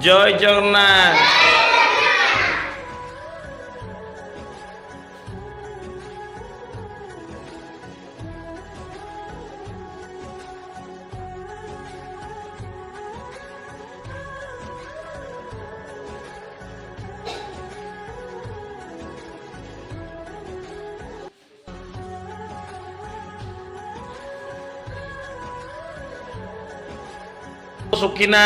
जय जगन्नाथ। सुखिना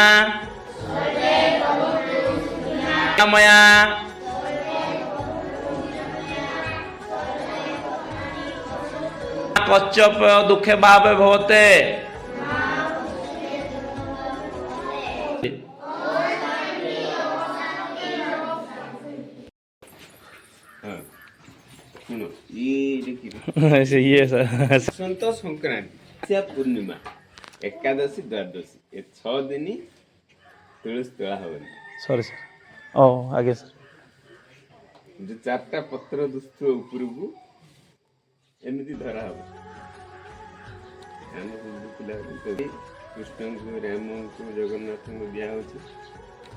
मया कच्छप दुखे भावे भवते ये संत संक्रांति पूर्णिमा एकादशी द्वादशी ये 6 दिन तुलसी तोड़ा हवनी। सॉरी सर ओ आगे सर जो 4टा पत्र दुष्ट उपरକୁ एमती धरा हब हम सब पिला कृष्ण को राम को जगन्नाथ को दिया होची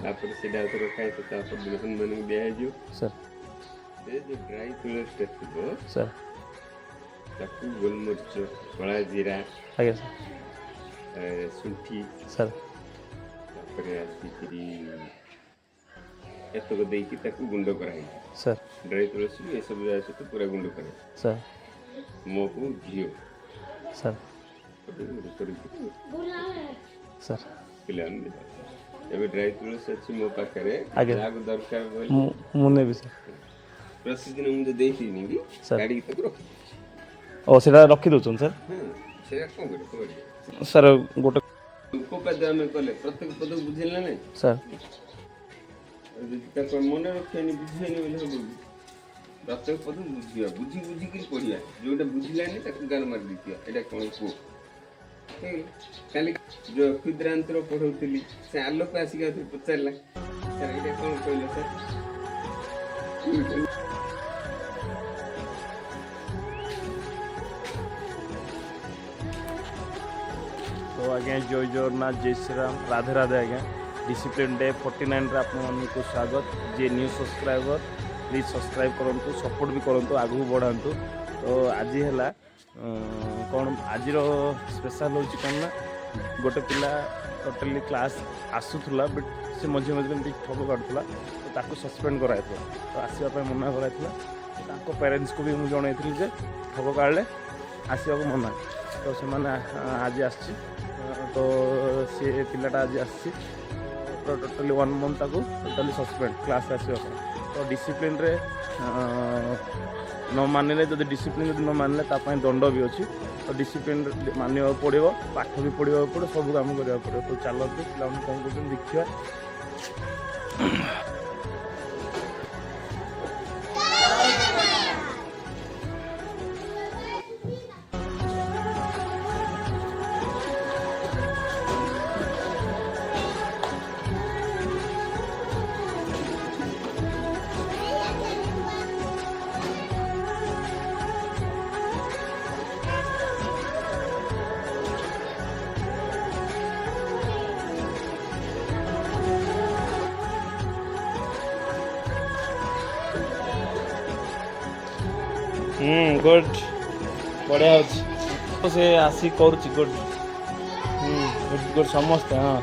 तापर सेडा तो रखाय तो तापर हनुमान को दिया जो सर से जो ड्राई तुलसी टेको सर ताकू गोलमरिच कला जीरा आगे सर सुंठी सर तापर आसी एतक देकी ताकू गुंड कराई सर ड्राई तुलसी ये सब जाय तो पूरा गुंड करे सर मो को घियो सर सर पिलान एबे ड्राई तुलसी अछि मो पाखरे आगे लागु दरकार बोल मुने भी सर प्रतिदिन मुझे देती नहीं सर गाड़ी तक रख ओ सेटा रखी दउछन सर हां से कोन करे सर गोटे को पद में कले प्रत्येक पद बुझिल ना नहीं सर तक मन रखेनी बुझेनी बोले हो प्रत्येक पद बुझिया बुझी बुझी के पढ़िया जोटा बुझिलानी तक गाल मार दिया एटा कोन को काली जो क्षुद्रांतर पढ़ौतली से आलोक आसी गया पचारला सर एटा कोन कहले सर तो आज्ञा जय जगन्नाथ जय श्री राम राधे राधे आज्ञा डिसिप्लिन डे 49 रे आपको स्वागत जे न्यू सब्सक्राइबर प्लीज सब्सक्राइब करूँ सपोर्ट भी करूँ आगू बढ़ातु। तो आज है कौन आज स्पेशल हो कौन ना गोटे पिला टोटाली क्लास आसूला बट से मझे मझे एमती ठग काटुला तो ताको सस्पेंड कराई तो आसवाई मना कराई पेरेंट्स को भी मुझे जनई जे ठग काड़े आसवा मना तो से आज आसी तो सी पिलाटा आज आसी तो टोटाली 1 मंथ ताको टोटाली सस्पेंड क्लास आसवा तो डिसिप्लिन रे न मानिले जब डिसिप्लिन न मानिले दंड भी अच्छी तो डिसिप्लिन मानवा पड़ो पाठ भी पढ़ा पड़ो सब काम करने पड़ो तो चलते पे कौन कर देखा गुड बढ़िया अच्छे से आसी कर गुड गुड गुड समस्ते हाँ